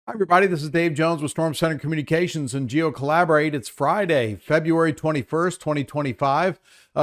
Hi, everybody. This is Dave Jones with StormCenter Communications and GeoCollaborate. It's Friday, February 21st, 2025.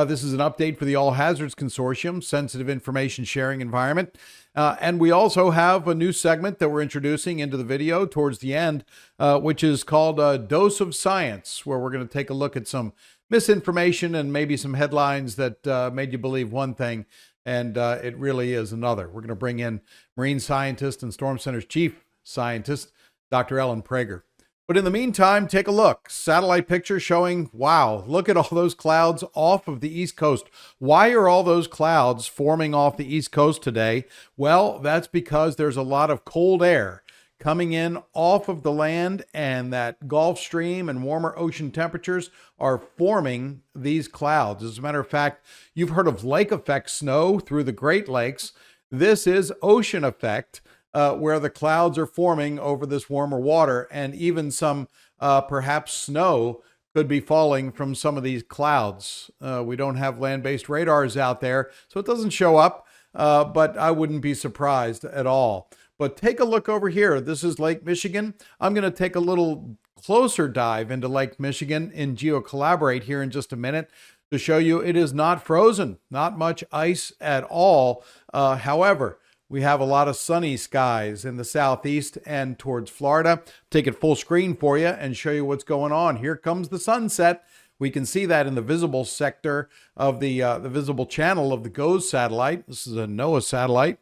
This is an update for the All Hazards Consortium, Sensitive Information Sharing Environment. And we also have a new segment that we're introducing into the video towards the end, which is called a Dose of Science, where we're going to take a look at some misinformation and maybe some headlines that made you believe one thing, and it really is another. We're going to bring in marine scientist and StormCenter's chief scientist, Dr. Ellen Prager. But in the meantime, take a look. Satellite picture showing, wow, look at all those clouds off of the East Coast. Why are all those clouds forming off the East Coast today? Well, that's because there's a lot of cold air coming in off of the land, and that Gulf Stream and warmer ocean temperatures are forming these clouds. As a matter of fact, you've heard of lake effect snow through the Great Lakes. This is ocean effect, where the clouds are forming over this warmer water, and even some perhaps snow could be falling from some of these clouds. We don't have land-based radars out there, so it doesn't show up, but I wouldn't be surprised at all. But take a look over here. This is Lake Michigan. I'm going to take a little closer dive into Lake Michigan in GeoCollaborate here in just a minute to show you it is not frozen, not much ice at all. However, we have a lot of sunny skies in the southeast and towards Florida. Take it full screen for you and show you what's going on. Here comes the sunset. We can see that in the visible sector of the visible channel of the GOES satellite. This is a NOAA satellite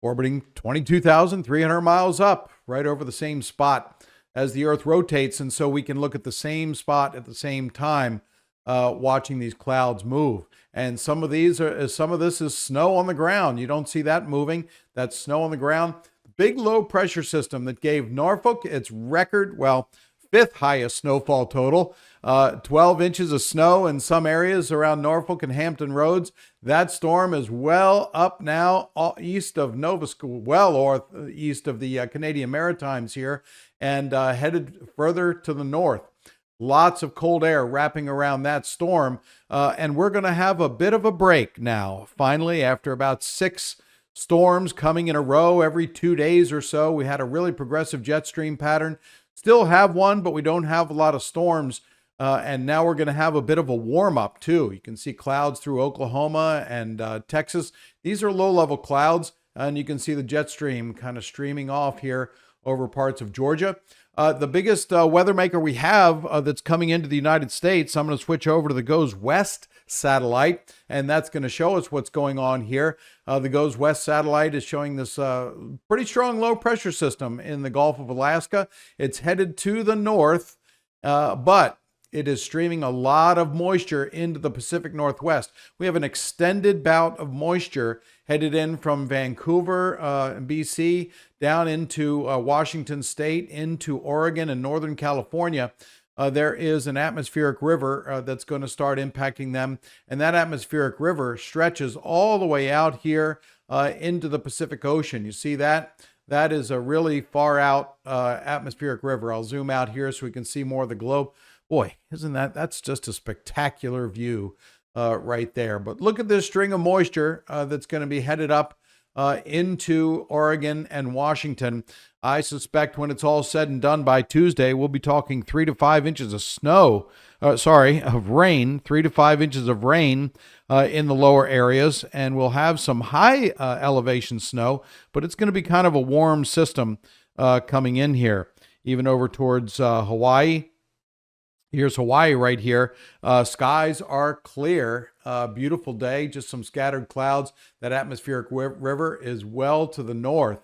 orbiting 22,300 miles up, right over the same spot as the Earth rotates. And so we can look at the same spot at the same time, watching these clouds move. And some of this is snow on the ground. You don't see that moving. That's snow on the ground. Big low pressure system that gave Norfolk its record, well, fifth highest snowfall total, 12 inches of snow in some areas around Norfolk and Hampton Roads. That storm is well up now, east of Nova Scotia, well east of the Canadian Maritimes here, and headed further to the north. Lots of cold air wrapping around that storm, and we're going to have a bit of a break now. Finally, after about 6 storms coming in a row every 2 days or so, we had a really progressive jet stream pattern. Still have one, but we don't have a lot of storms, and now we're going to have a bit of a warm-up, too. You can see clouds through Oklahoma and Texas. These are low-level clouds, and you can see the jet stream kind of streaming off here over parts of Georgia. The biggest weather maker we have that's coming into the United States, I'm going to switch over to the GOES West satellite, and that's going to show us what's going on here. The GOES West satellite is showing this pretty strong low pressure system in the Gulf of Alaska. It's headed to the north, but it is streaming a lot of moisture into the Pacific Northwest. We have an extended bout of moisture headed in from Vancouver, BC, down into Washington State, into Oregon and Northern California. There is an atmospheric river that's going to start impacting them. And that atmospheric river stretches all the way out here into the Pacific Ocean. You see that? That is a really far out atmospheric river. I'll zoom out here so we can see more of the globe. Boy, that's just a spectacular view right there. But look at this string of moisture that's going to be headed up into Oregon and Washington. I suspect when it's all said and done by Tuesday, we'll be talking 3 to 5 inches of rain, 3 to 5 inches of rain in the lower areas. And we'll have some high elevation snow, but it's going to be kind of a warm system coming in here, even over towards Hawaii. Here's Hawaii right here. Skies are clear. Beautiful day, just some scattered clouds. That atmospheric river is well to the north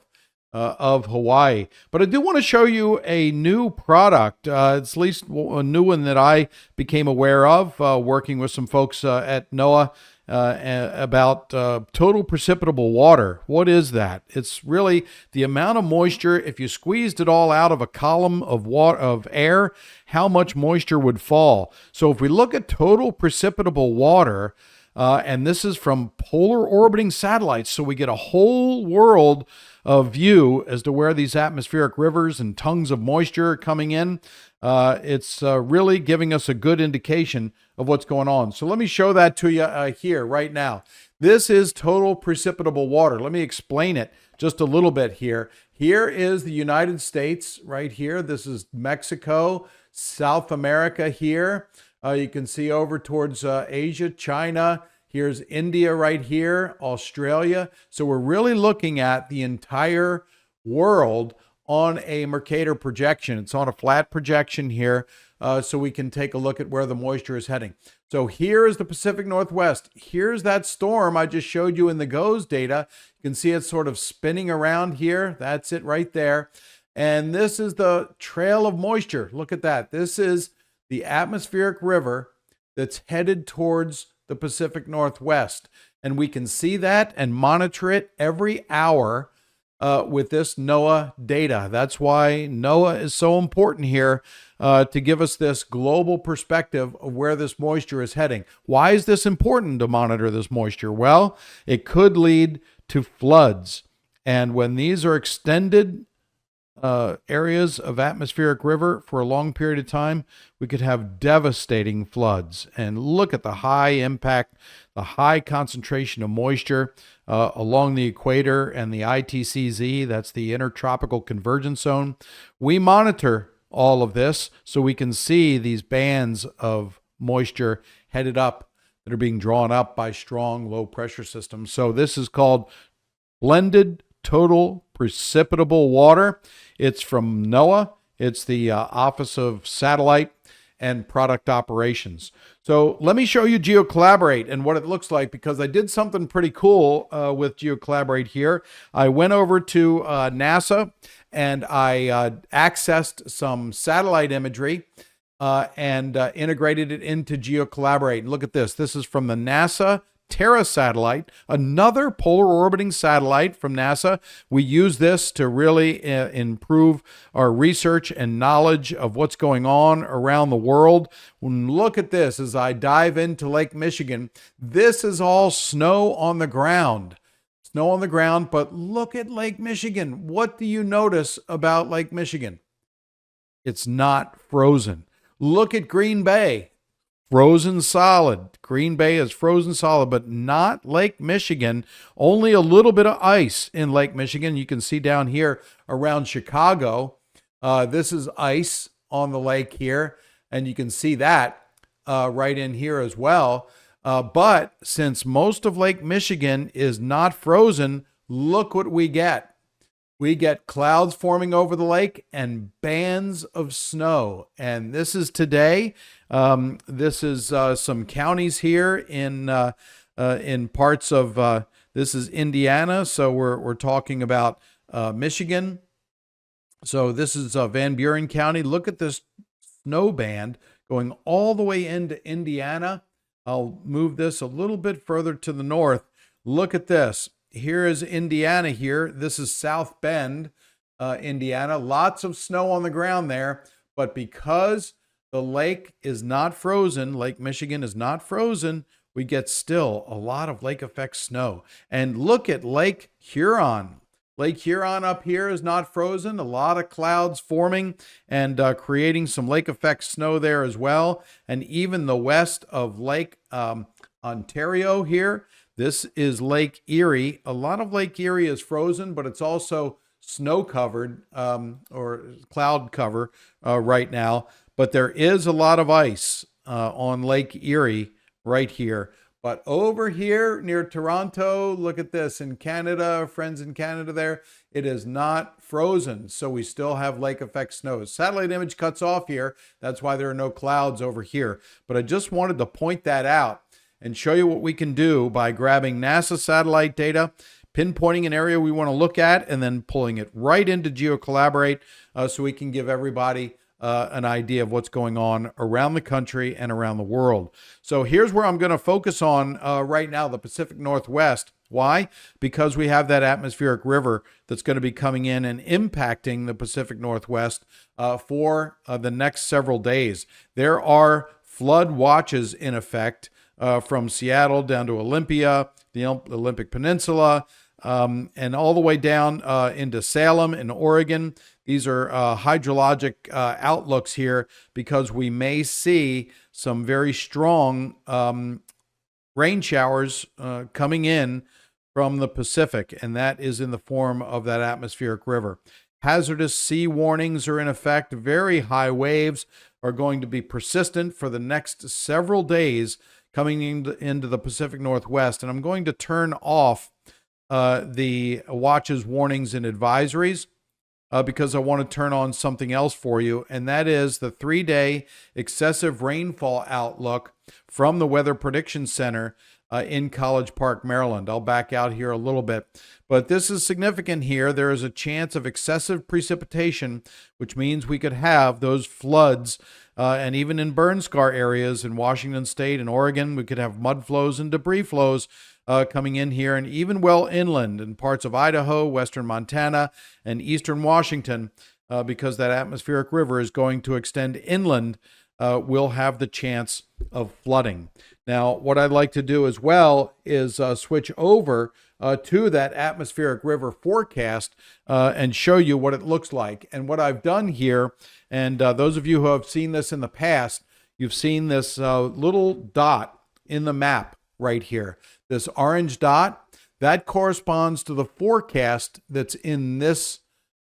of Hawaii. But I do want to show you a new product. It's at least a new one that I became aware of working with some folks at NOAA about total precipitable water. What is that? It's really the amount of moisture. If you squeezed it all out of a column of water, of air, how much moisture would fall. So if we look at total precipitable water, and this is from polar orbiting satellites, so we get a whole world of view as to where these atmospheric rivers and tongues of moisture are coming in. It's really giving us a good indication of what's going on. So let me show that to you here right now. This is total precipitable water. Let me explain it just a little bit here. Here is the United States right here. This is Mexico, South America here. You can see over towards Asia, China. Here's India right here, Australia. So we're really looking at the entire world on a Mercator projection. It's on a flat projection here, so we can take a look at where the moisture is heading. So here is the Pacific Northwest. Here's that storm I just showed you in the GOES data. You can see it sort of spinning around here. That's it right there. And this is the trail of moisture. Look at that. This is the atmospheric river that's headed towards the Pacific Northwest. And we can see that and monitor it every hour with this NOAA data. That's why NOAA is so important here to give us this global perspective of where this moisture is heading. Why is this important to monitor this moisture? Well, it could lead to floods. And when these are extended areas of atmospheric river for a long period of time, we could have devastating floods. And look at the high impact, the high concentration of moisture along the equator and the ITCZ, that's the Intertropical Convergence Zone. We monitor all of this so we can see these bands of moisture headed up that are being drawn up by strong low pressure systems. So this is called blended total precipitable water. It's from NOAA. It's the Office of Satellite and Product Operations. So let me show you GeoCollaborate and what it looks like, because I did something pretty cool with GeoCollaborate here. I went over to NASA and I accessed some satellite imagery and integrated it into GeoCollaborate. And look at this. This is from the NASA Terra satellite, another polar orbiting satellite from NASA. We use this to really improve our research and knowledge of what's going on around the world. Look at this as I dive into Lake Michigan. This is all snow on the ground. Snow on the ground, but look at Lake Michigan. What do you notice about Lake Michigan? It's not frozen. Look at Green Bay. Frozen solid. Green Bay is frozen solid, but not Lake Michigan. Only a little bit of ice in Lake Michigan. You can see down here around Chicago. This is ice on the lake here, and you can see that right in here as well. But since most of Lake Michigan is not frozen, look what we get. We get clouds forming over the lake and bands of snow. And this is today. This is some counties here in parts of, this is Indiana. So we're talking about Michigan. So this is Van Buren County. Look at this snow band going all the way into Indiana. I'll move this a little bit further to the north. Look at this. Here is Indiana here. This is South Bend, Indiana. Lots of snow on the ground there. But because the lake is not frozen, Lake Michigan is not frozen, we get still a lot of lake effect snow. And look at Lake Huron. Lake Huron up here is not frozen. A lot of clouds forming and creating some lake effect snow there as well. And even the west of Lake Ontario here. This is Lake Erie. A lot of Lake Erie is frozen, but it's also snow covered or cloud cover right now. But there is a lot of ice on Lake Erie right here. But over here near Toronto, look at this in Canada, friends in Canada there, it is not frozen. So we still have lake effect snow. Satellite image cuts off here. That's why there are no clouds over here. But I just wanted to point that out and show you what we can do by grabbing NASA satellite data, pinpointing an area we want to look at, and then pulling it right into GeoCollaborate so we can give everybody an idea of what's going on around the country and around the world. So here's where I'm going to focus on right now, the Pacific Northwest. Why? Because we have that atmospheric river that's going to be coming in and impacting the Pacific Northwest for the next several days. There are flood watches in effect from Seattle down to Olympia, the Olympic Peninsula, and all the way down into Salem in Oregon. These are hydrologic outlooks here because we may see some very strong rain showers coming in from the Pacific, and that is in the form of that atmospheric river. Hazardous sea warnings are in effect. Very high waves are going to be persistent for the next several days coming into the Pacific Northwest. And I'm going to turn off the watches, warnings, and advisories because I want to turn on something else for you, and that is the 3-day excessive rainfall outlook from the Weather Prediction Center in College Park, Maryland. I'll back out here a little bit, but this is significant here. There is a chance of excessive precipitation, which means we could have those floods, and even in burn scar areas in Washington State and Oregon, we could have mud flows and debris flows coming in here, and even well inland in parts of Idaho, western Montana, and eastern Washington, because that atmospheric river is going to extend inland, will have the chance of flooding. Now, what I'd like to do as well is switch over to that atmospheric river forecast and show you what it looks like. And what I've done here, and those of you who have seen this in the past, you've seen this little dot in the map right here. This orange dot, that corresponds to the forecast that's in this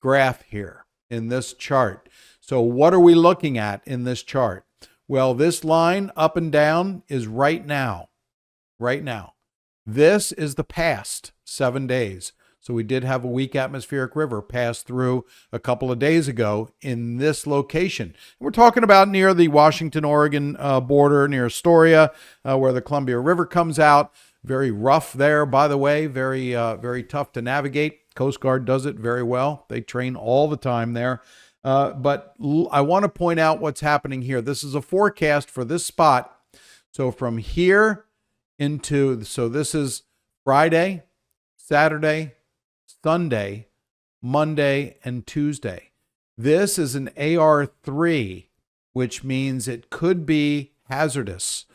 graph here, in this chart. So what are we looking at in this chart? Well, this line up and down is right now. Right now. This is the past 7 days. So we did have a weak atmospheric river pass through a couple of days ago in this location. We're talking about near the Washington-Oregon border, near Astoria, where the Columbia River comes out. Very rough there, by the way. Very tough to navigate. Coast Guard does it very well. They train all the time there. But I want to point out what's happening here. This is a forecast for this spot. So from here so this is Friday, Saturday, Sunday, Monday, and Tuesday. This is an AR3, which means it could be hazardous,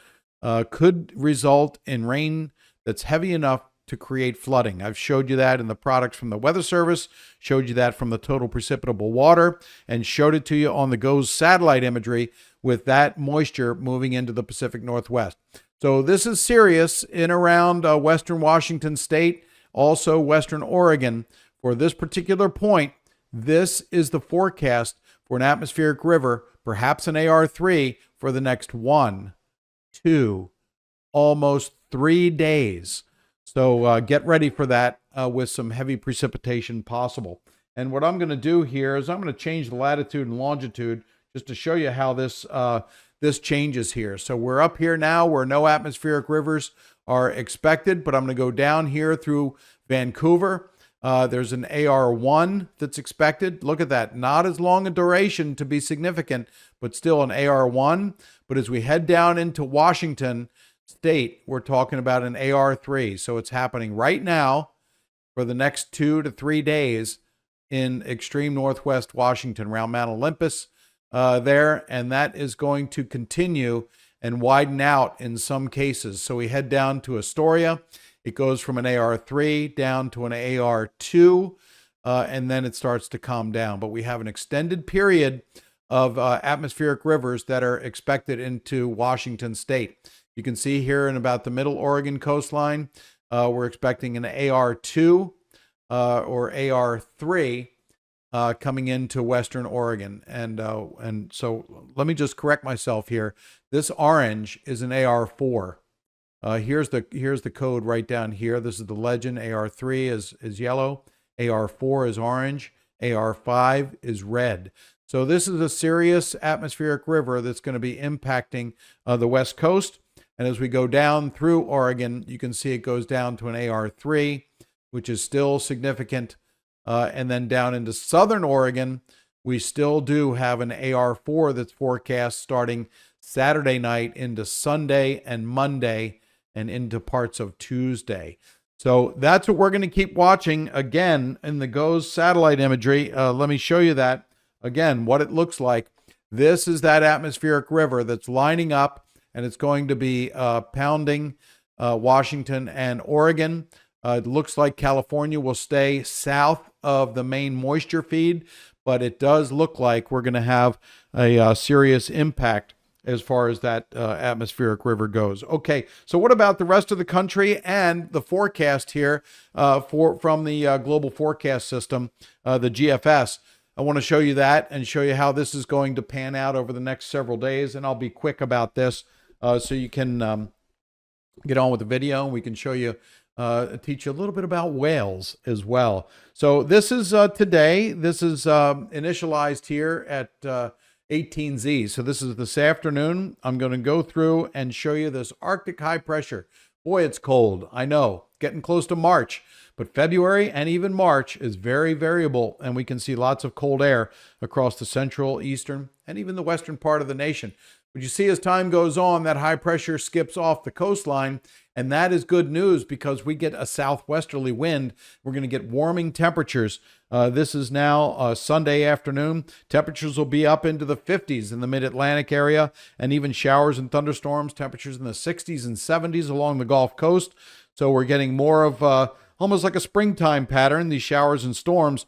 could result in rain that's heavy enough to create flooding. I've showed you that in the products from the Weather Service, showed you that from the total precipitable water, and showed it to you on the GOES satellite imagery with that moisture moving into the Pacific Northwest. So this is serious in around western Washington State, also western Oregon. For this particular point, this is the forecast for an atmospheric river, perhaps an AR3, for the next 1, 2, almost 3 days. So get ready for that with some heavy precipitation possible. And what I'm going to do here is I'm going to change the latitude and longitude just to show you how this changes here. So we're up here now where no atmospheric rivers are expected, but I'm going to go down here through Vancouver. There's an AR1 that's expected. Look at that. Not as long a duration to be significant, but still an AR1. But as we head down into Washington State, we're talking about an AR3. So it's happening right now for the next 2 to 3 days in extreme northwest Washington, around Mount Olympus there. And that is going to continue and widen out in some cases. So we head down to Astoria. It goes from an AR3 down to an AR2, and then it starts to calm down. But we have an extended period of atmospheric rivers that are expected into Washington State. You can see here in about the middle Oregon coastline, we're expecting an AR2 or AR3 coming into western Oregon. And so let me just correct myself here. This orange is an AR4. Here's the code right down here. This is the legend. AR3 is yellow. AR4 is orange. AR5 is red. So this is a serious atmospheric river that's going to be impacting the West Coast. And as we go down through Oregon, you can see it goes down to an AR3, which is still significant. And then down into southern Oregon, we still do have an AR4 that's forecast starting Saturday night into Sunday and Monday and into parts of Tuesday. So that's what we're going to keep watching again in the GOES satellite imagery. Let me show you that again, what it looks like. This is that atmospheric river that's lining up, and it's going to be pounding Washington and Oregon. It looks like California will stay south of the main moisture feed, but it does look like we're going to have a serious impact as far as that atmospheric river goes. Okay, so what about the rest of the country and the forecast here from the global forecast system, the GFS? I want to show you that and show you how this is going to pan out over the next several days, and I'll be quick about this so you can get on with the video, and we can show you, teach you a little bit about whales as well. So this is today. This is initialized here at 18Z. So this is this afternoon. I'm going to go through and show you this Arctic high pressure. Boy, it's cold. I know, getting close to March, but February and even March is very variable, and we can see lots of cold air across the central, eastern, and even the western part of the nation. But you see, as time goes on, that high pressure skips off the coastline, and that is good news because we get a southwesterly wind. We're going to get warming temperatures. This is now Sunday afternoon. Temperatures will be up into the 50s in the mid-Atlantic area, and even showers and thunderstorms, temperatures in the 60s and 70s along the Gulf Coast. So we're getting more of almost like a springtime pattern. These showers and storms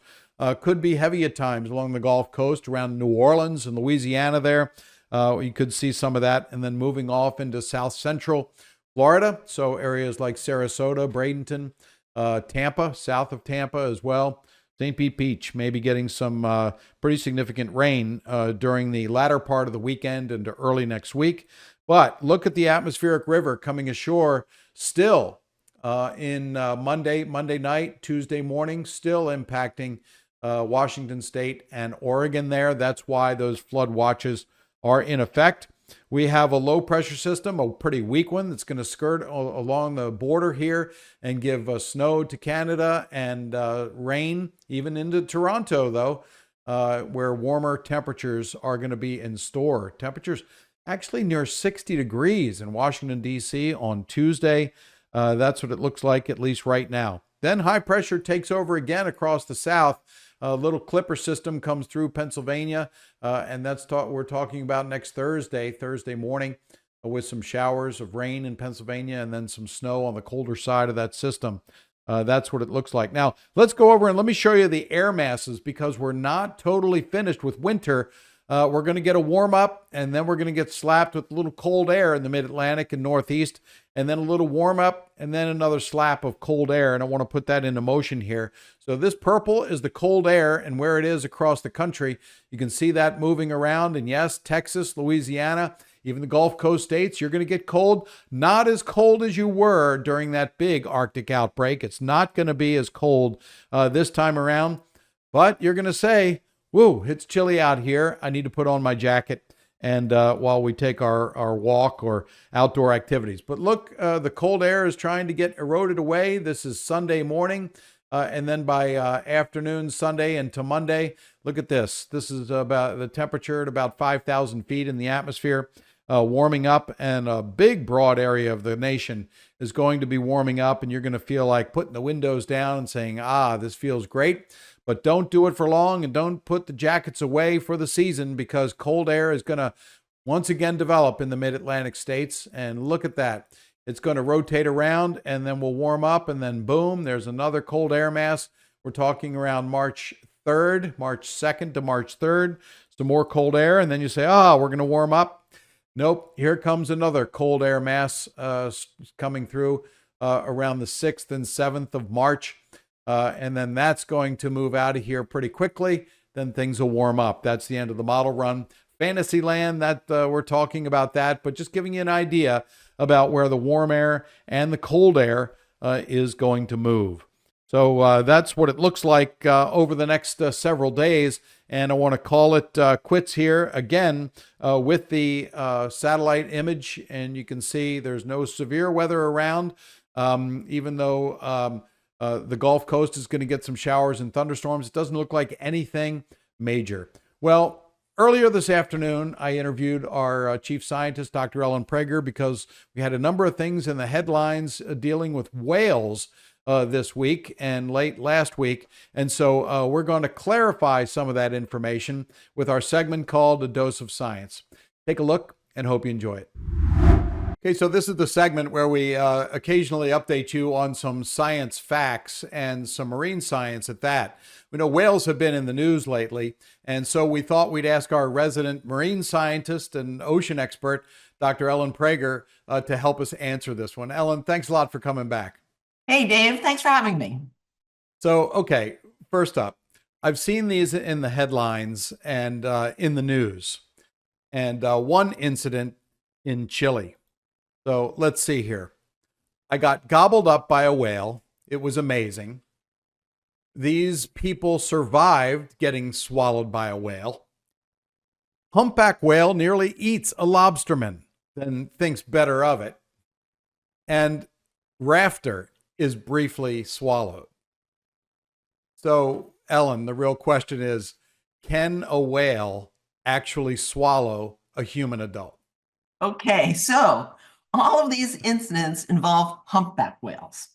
could be heavy at times along the Gulf Coast, around New Orleans and Louisiana there. You could see some of that, and then moving off into south central Florida. So areas like Sarasota, Bradenton, Tampa, south of Tampa as well. St. Pete Beach may be getting some pretty significant rain during the latter part of the weekend into early next week. But look at the atmospheric river coming ashore still in Monday night, Tuesday morning, still impacting Washington State and Oregon there. That's why those flood watches are in effect. We have a low pressure system, a pretty weak one, that's going to skirt along the border here and give snow to Canada and rain even into Toronto, though, where warmer temperatures are going to be in store. Temperatures actually near 60 degrees in Washington, D.C. on Tuesday. That's what it looks like, at least right now. Then high pressure takes over again across the south. A little clipper system comes through Pennsylvania, and that's we're talking about next Thursday morning, with some showers of rain in Pennsylvania and then some snow on the colder side of that system. That's what it looks like. Now, let's go over and let me show you the air masses, because we're not totally finished with winter. We're going to get a warm up, and then we're going to get slapped with a little cold air in the mid-Atlantic and Northeast, and then a little warm up, and then another slap of cold air. And I want to put that into motion here. So this purple is the cold air and where it is across the country. You can see that moving around. And yes, Texas, Louisiana, even the Gulf Coast states, you're going to get cold. Not as cold as you were during that big Arctic outbreak. It's not going to be as cold this time around. But you're going to say, whoa, it's chilly out here. I need to put on my jacket and while we take our walk or outdoor activities. But look, the cold air is trying to get eroded away. This is Sunday morning, and then by afternoon, Sunday into Monday, look at this. This is about the temperature at about 5,000 feet in the atmosphere, warming up, and a big, broad area of the nation is going to be warming up, and you're going to feel like putting the windows down and saying, this feels great. But don't do it for long, and don't put the jackets away for the season, because cold air is going to once again develop in the mid-Atlantic states. And look at that. It's going to rotate around, and then we'll warm up, and then boom, there's another cold air mass. We're talking around March 3rd, March 2nd to March 3rd. Some more cold air, and then you say, we're going to warm up. Nope, here comes another cold air mass coming through around the 6th and 7th of March. And then that's going to move out of here pretty quickly. Then things will warm up. That's the end of the model run. Fantasyland, that we're talking about that, but just giving you an idea about where the warm air and the cold air is going to move. So that's what it looks like over the next several days. And I want to call it quits here again with the satellite image. And you can see there's no severe weather around, even though the Gulf Coast is going to get some showers and thunderstorms. It doesn't look like anything major. Well, earlier this afternoon, I interviewed our chief scientist, Dr. Ellen Prager, because we had a number of things in the headlines dealing with whales this week and late last week. And so we're going to clarify some of that information with our segment called A Dose of Science. Take a look and hope you enjoy it. Okay, so this is the segment where we occasionally update you on some science facts and some marine science at that. We know whales have been in the news lately, and so we thought we'd ask our resident marine scientist and ocean expert, Dr. Ellen Prager, to help us answer this one. Ellen, thanks a lot for coming back. Hey, Dave, thanks for having me. So, okay, first up, I've seen these in the headlines and in the news, and one incident in Chile. So let's see here. I got gobbled up by a whale. It was amazing. These people survived getting swallowed by a whale. Humpback whale nearly eats a lobsterman, then thinks better of it. And rafter is briefly swallowed. So, Ellen, the real question is, can a whale actually swallow a human adult? Okay, so all of these incidents involve humpback whales.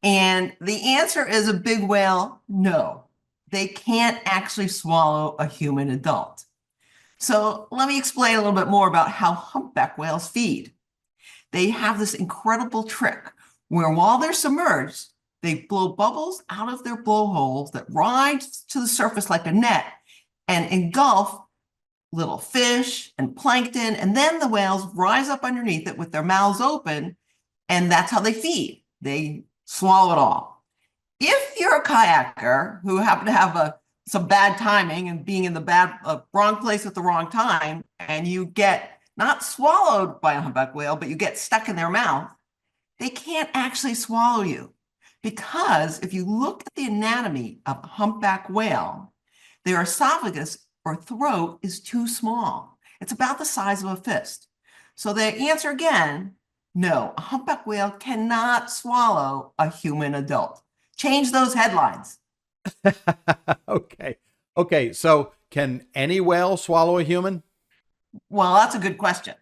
And the answer is a big whale, no. They can't actually swallow a human adult. So let me explain a little bit more about how humpback whales feed. They have this incredible trick where while they're submerged, they blow bubbles out of their blowholes that rise to the surface like a net and engulf little fish and plankton, and then the whales rise up underneath it with their mouths open, and that's how they feed. They swallow it all. If you're a kayaker who happen to have some bad timing and being in the wrong place at the wrong time, and you get not swallowed by a humpback whale, but you get stuck in their mouth, they can't actually swallow you. Because if you look at the anatomy of a humpback whale, their esophagus or throat is too small. It's about the size of a fist. So the answer again, no, a humpback whale cannot swallow a human adult. Change those headlines. Okay. So can any whale swallow a human? Well, that's a good question.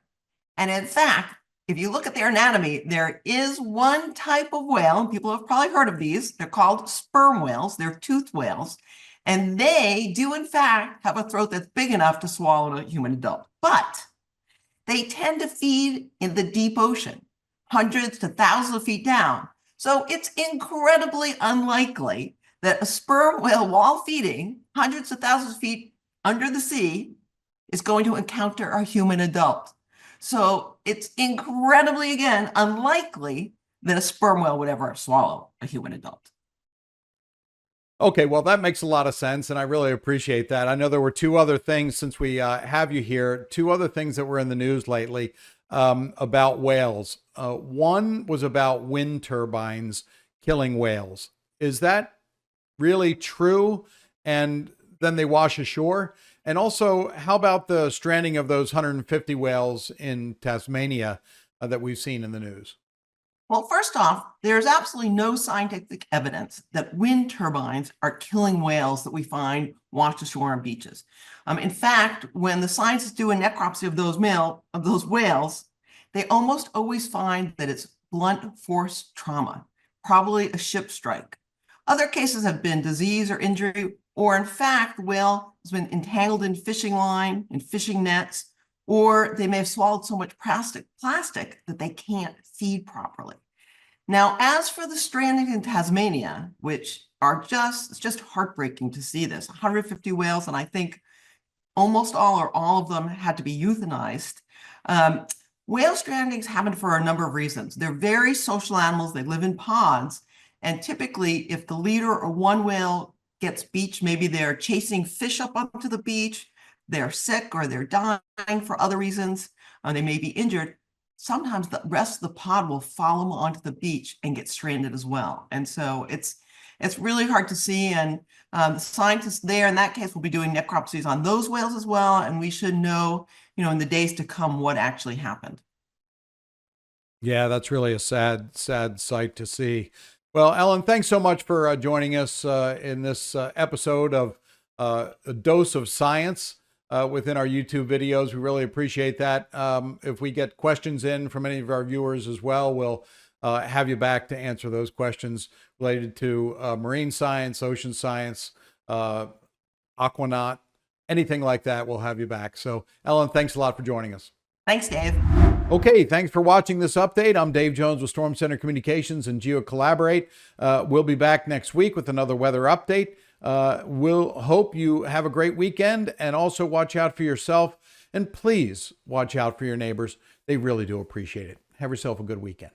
And in fact, if you look at their anatomy, there is one type of whale, and people have probably heard of these. They're called sperm whales. They're toothed whales. And they do, in fact, have a throat that's big enough to swallow a human adult. But they tend to feed in the deep ocean, hundreds to thousands of feet down. So it's incredibly unlikely that a sperm whale, while feeding hundreds of thousands of feet under the sea, is going to encounter a human adult. So it's incredibly, again, unlikely that a sperm whale would ever swallow a human adult. Okay, well, that makes a lot of sense, and I really appreciate that. I know there were two other things, since we have you here, two other things that were in the news lately about whales. One was about wind turbines killing whales. Is that really true? And then they wash ashore? And also, how about the stranding of those 150 whales in Tasmania that we've seen in the news? Well, first off, there's absolutely no scientific evidence that wind turbines are killing whales that we find washed ashore on beaches. In fact, when the scientists do a necropsy of those whales, they almost always find that it's blunt force trauma, probably a ship strike. Other cases have been disease or injury, or in fact, the whale has been entangled in fishing line, in fishing nets, or they may have swallowed so much plastic that they can't feed properly. Now, as for the stranding in Tasmania, which are it's just heartbreaking to see this, 150 whales, and I think almost all or all of them had to be euthanized. Whale strandings happen for a number of reasons. They're very social animals. They live in pods. And typically, if the leader or one whale gets beached, maybe they're chasing fish up onto the beach, they're sick or they're dying for other reasons, they may be injured, sometimes the rest of the pod will follow them onto the beach and get stranded as well. And so it's really hard to see. And the scientists there in that case will be doing necropsies on those whales as well. And we should know, in the days to come what actually happened. Yeah, that's really a sad sight to see. Well, Ellen, thanks so much for joining us in this episode of A Dose of Science within our YouTube videos. We really appreciate that. If we get questions in from any of our viewers as well, we'll have you back to answer those questions related to marine science, ocean science, aquanaut, anything like that. We'll have you back. So, Ellen, thanks a lot for joining us. Thanks, Dave. Okay, thanks for watching this update. I'm Dave Jones with StormCenter Communications and GeoCollaborate. We'll be back next week with another weather update. We'll hope you have a great weekend, and also watch out for yourself. And please watch out for your neighbors. They really do appreciate it. Have yourself a good weekend.